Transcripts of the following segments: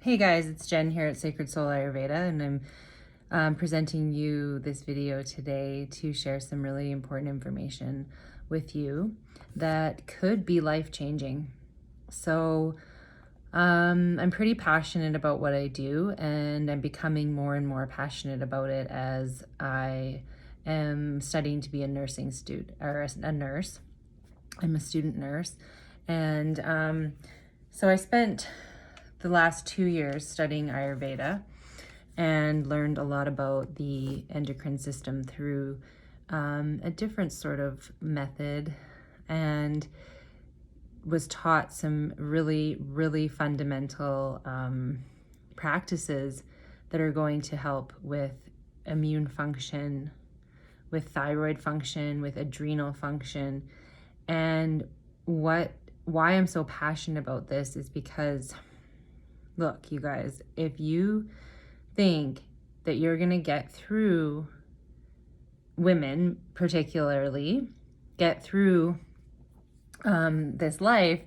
Hey guys, it's Jen here at Sacred Soul Ayurveda, and I'm presenting you this video today to share some really important information with you that could be life-changing. So I'm pretty passionate about what I do, and I'm becoming more and more passionate about it as I am studying to be a nursing student or a nurse. I'm a student nurse, and so I spent the last 2 years studying Ayurveda and learned a lot about the endocrine system through a different sort of method, and was taught some really fundamental practices that are going to help with immune function, with thyroid function, with adrenal function. And why I'm so passionate about this is because, look, you guys, if you think that you're going to get through, women particularly, get through this life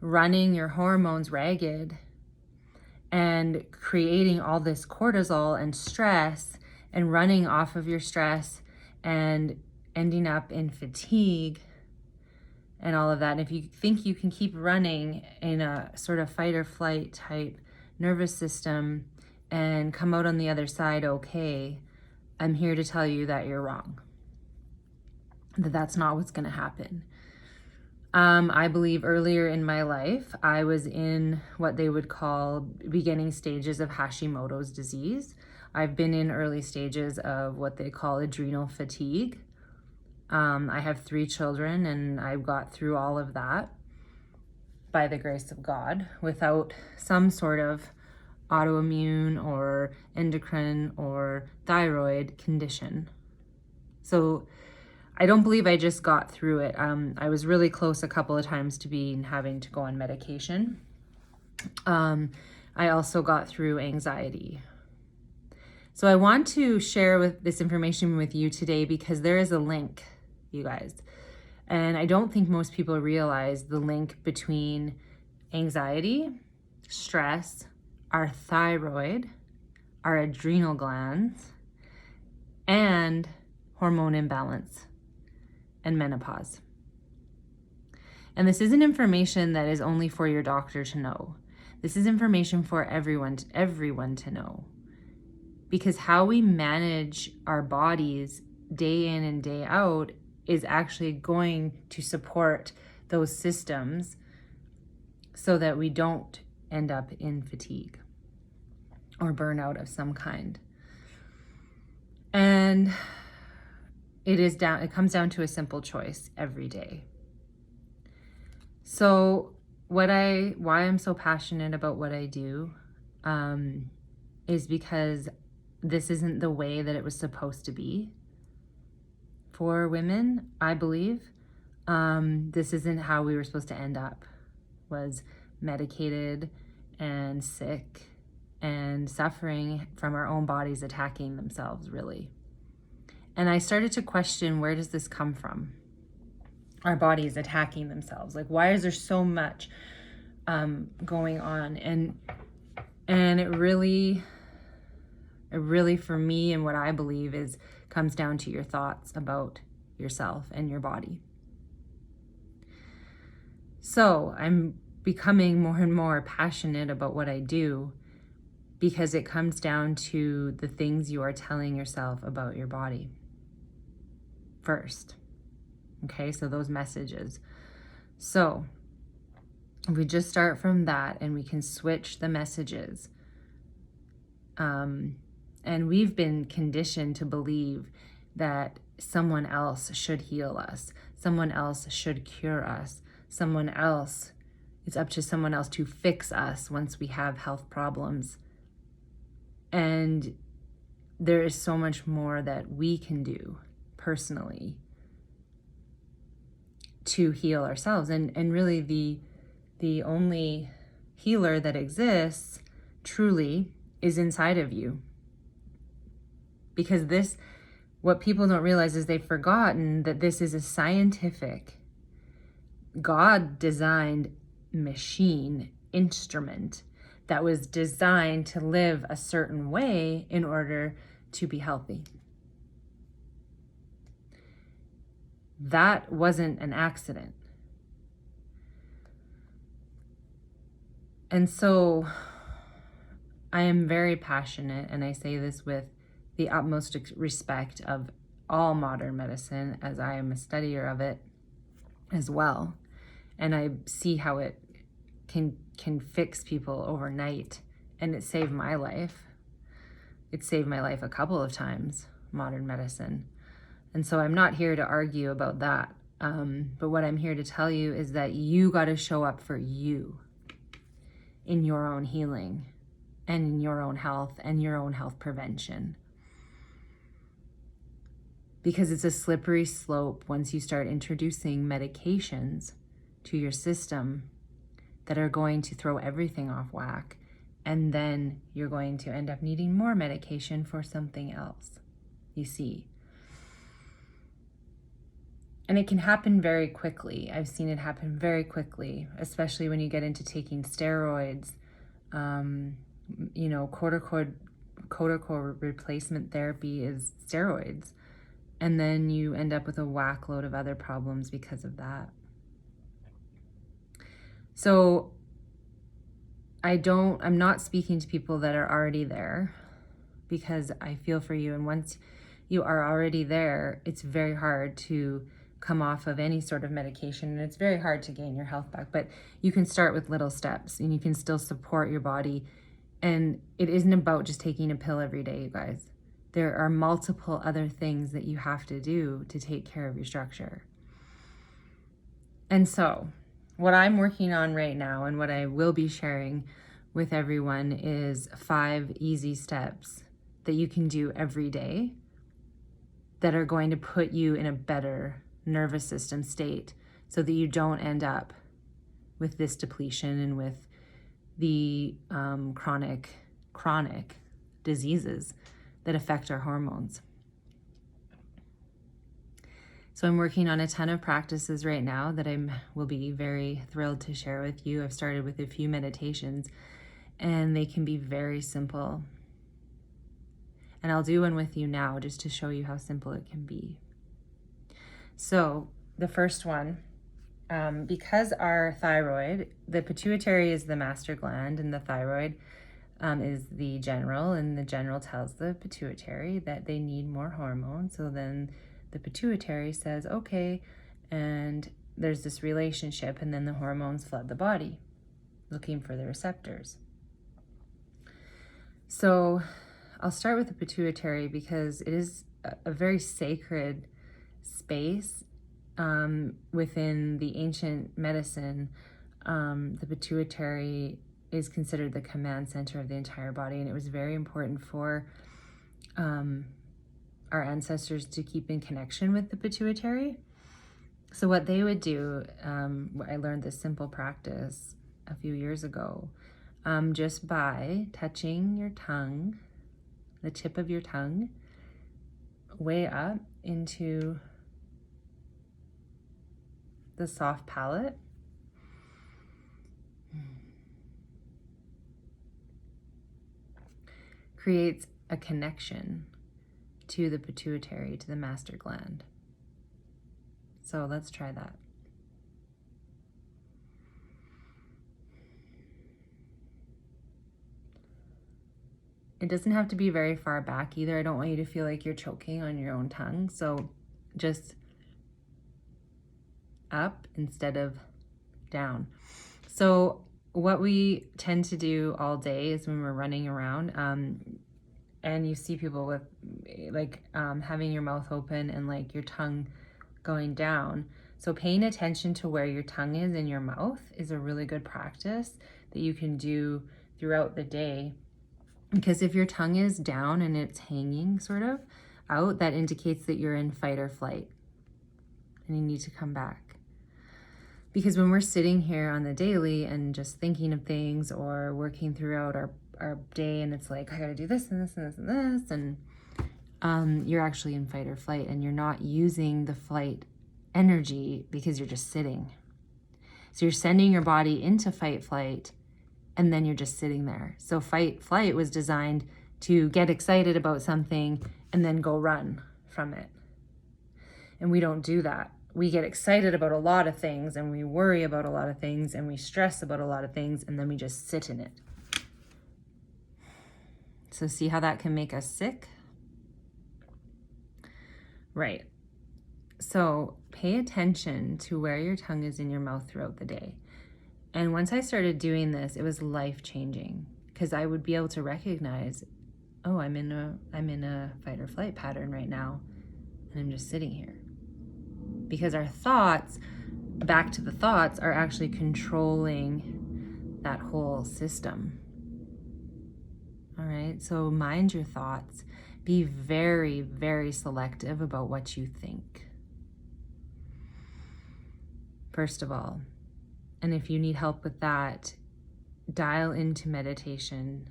running your hormones ragged and creating all this cortisol and stress and running off of your stress and ending up in fatigue and all of that, and if you think you can keep running in a sort of fight or flight type nervous system and come out on the other side okay, I'm here to tell you that you're wrong. That's not what's going to happen. I believe earlier in my life, I was in what they would call beginning stages of Hashimoto's disease. I've been in early stages of what they call adrenal fatigue. I have 3 children, and I got through all of that by the grace of God without some sort of autoimmune or endocrine or thyroid condition. So I don't believe I just got through it. I was really close a couple of times to having to go on medication. I also got through anxiety. So I want to share this information with you today because there is a link, you guys. And I don't think most people realize the link between anxiety, stress, our thyroid, our adrenal glands, and hormone imbalance and menopause. And this isn't information that is only for your doctor to know. This is information for everyone to know. Because how we manage our bodies day in and day out is actually going to support those systems so that we don't end up in fatigue or burnout of some kind. And it comes down to a simple choice every day. So why I'm so passionate about what I do is because this isn't the way that it was supposed to be for women, I believe. This isn't how we were supposed to end up, was medicated and sick and suffering from our own bodies attacking themselves, really. And I started to question, where does this come from? Our bodies attacking themselves. Like, why is there so much going on? And it really, for me, and what I believe comes down to your thoughts about yourself and your body. So I'm becoming more and more passionate about what I do because it comes down to the things you are telling yourself about your body first. Okay, so those messages. So if we just start from that and we can switch the messages. And we've been conditioned to believe that someone else should heal us. Someone else should cure us. It's up to someone else to fix us once we have health problems. And there is so much more that we can do personally to heal ourselves. And really the only healer that exists truly is inside of you. Because what people don't realize is they've forgotten that this is a scientific, God-designed machine, instrument that was designed to live a certain way in order to be healthy. That wasn't an accident. And so I am very passionate, and I say this with the utmost respect of all modern medicine, as I am a studier of it as well. And I see how it can fix people overnight, and it saved my life. It saved my life a couple of times, modern medicine. And so I'm not here to argue about that. But what I'm here to tell you is that you got to show up for you in your own healing and in your own health and your own health prevention. Because it's a slippery slope once you start introducing medications to your system that are going to throw everything off whack. And then you're going to end up needing more medication for something else, you see. And it can happen very quickly. I've seen it happen very quickly, especially when you get into taking steroids, cortical replacement therapy is steroids. And then you end up with a whack load of other problems because of that. So I'm not speaking to people that are already there, because I feel for you. And once you are already there, it's very hard to come off of any sort of medication, and it's very hard to gain your health back. But you can start with little steps, and you can still support your body. And it isn't about just taking a pill every day, you guys. There are multiple other things that you have to do to take care of your structure. And so what I'm working on right now, and what I will be sharing with everyone, is 5 easy steps that you can do every day that are going to put you in a better nervous system state, so that you don't end up with this depletion and with the chronic diseases that affect our hormones. So I'm working on a ton of practices right now that I will be very thrilled to share with you. I've started with a few meditations, and they can be very simple. And I'll do one with you now just to show you how simple it can be. So the first one, because our thyroid, the pituitary is the master gland, and the thyroid is the general, and the general tells the pituitary that they need more hormones. So then the pituitary says, okay, and there's this relationship, and then the hormones flood the body looking for the receptors. So I'll start with the pituitary because it is a very sacred space within the ancient medicine. The pituitary is considered the command center of the entire body, and it was very important for our ancestors to keep in connection with the pituitary. So what they would do, I learned this simple practice a few years ago, just by touching your tongue, the tip of your tongue, way up into the soft palate. Creates a connection to the pituitary, to the master gland. So let's try that. It doesn't have to be very far back either. I don't want you to feel like you're choking on your own tongue. So just up instead of down. So what we tend to do all day is when we're running around, and you see people with having your mouth open and like your tongue going down. So paying attention to where your tongue is in your mouth is a really good practice that you can do throughout the day. Because if your tongue is down and it's hanging sort of out, that indicates that you're in fight or flight and you need to come back. Because when we're sitting here on the daily and just thinking of things or working throughout our day, and it's like, I gotta do this and this and this and this, and you're actually in fight or flight, and you're not using the flight energy because you're just sitting. So you're sending your body into fight, flight, and then you're just sitting there. So fight flight was designed to get excited about something and then go run from it. And we don't do that. We get excited about a lot of things, and we worry about a lot of things, and we stress about a lot of things, and then we just sit in it. So see how that can make us sick? Right. So pay attention to where your tongue is in your mouth throughout the day. And once I started doing this, it was life-changing, because I would be able to recognize, oh, I'm in a fight or flight pattern right now, and I'm just sitting here. Because our thoughts, back to the thoughts, are actually controlling that whole system. All right, so mind your thoughts. Be very, very selective about what you think, first of all. And if you need help with that, dial into meditation.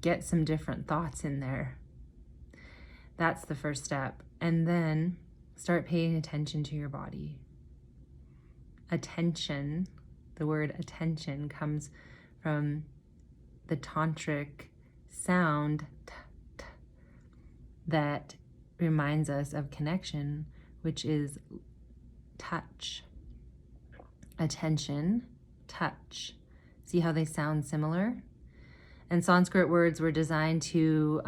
Get some different thoughts in there. That's the first step. And then start paying attention to your body. Attention, the word attention comes from the tantric sound t, t, that reminds us of connection, which is touch. Attention, touch. See how they sound similar? And Sanskrit words were designed to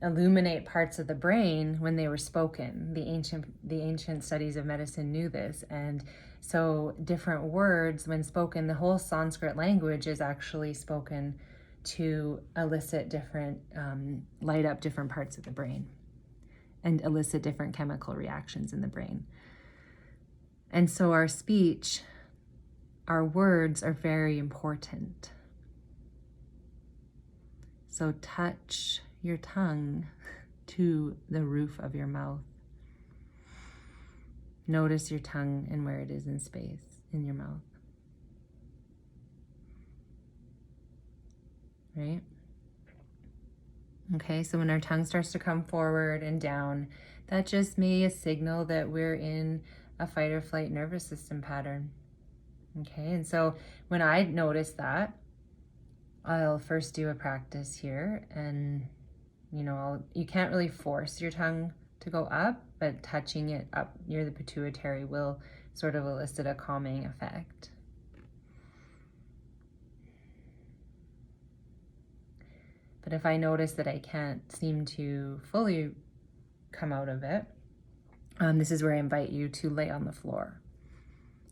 illuminate parts of the brain when they were spoken. The ancient studies of medicine knew this. And so different words, when spoken, the whole Sanskrit language is actually spoken to elicit different, light up different parts of the brain and elicit different chemical reactions in the brain. And so our speech, our words are very important. So touch your tongue to the roof of your mouth. Notice your tongue and where it is in space in your mouth. Right? Okay, so when our tongue starts to come forward and down, that just may be a signal that we're in a fight or flight nervous system pattern. Okay, and so when I notice that, I'll first do a practice here, and you can't really force your tongue to go up, but touching it up near the pituitary will sort of elicit a calming effect. But if I notice that I can't seem to fully come out of it, this is where I invite you to lay on the floor,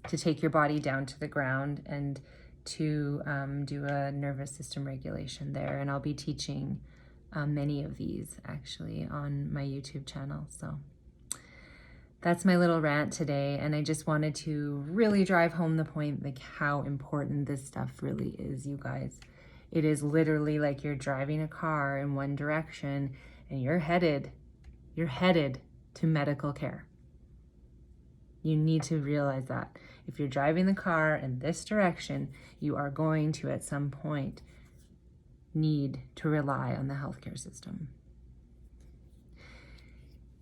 to take your body down to the ground and to do a nervous system regulation there. And I'll be teaching many of these actually on my YouTube channel. So that's my little rant today. And I just wanted to really drive home the point, like how important this stuff really is, you guys. It is literally like you're driving a car in one direction and you're headed to medical care. You need to realize that. If you're driving the car in this direction, you are going to, at some point, need to rely on the healthcare system.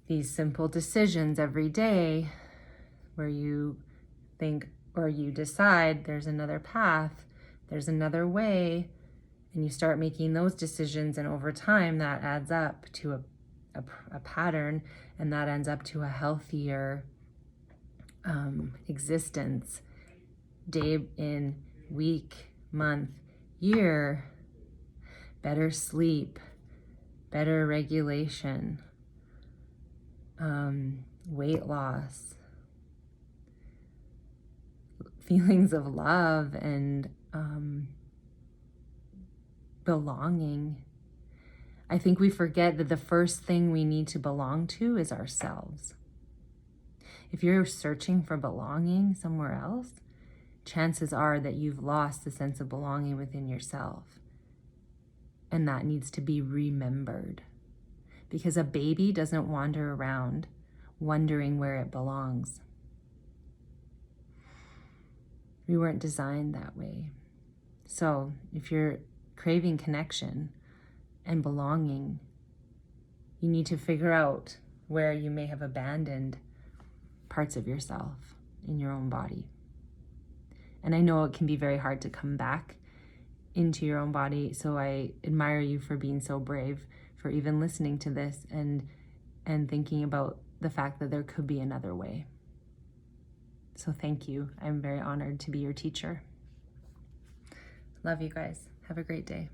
These simple decisions every day where you think or you decide there's another path, there's another way, and you start making those decisions, and over time that adds up to a pattern, and that ends up to a healthier existence, day in, week, month, year, better sleep, better regulation, weight loss, feelings of love and belonging. I think we forget that the first thing we need to belong to is ourselves. If you're searching for belonging somewhere else, chances are that you've lost the sense of belonging within yourself. And that needs to be remembered. Because a baby doesn't wander around wondering where it belongs. We weren't designed that way. So if you're craving connection and belonging, you need to figure out where you may have abandoned parts of yourself in your own body. And I know it can be very hard to come back into your own body. So I admire you for being so brave, for even listening to this and thinking about the fact that there could be another way. So thank you. I'm very honored to be your teacher. Love you guys. Have a great day.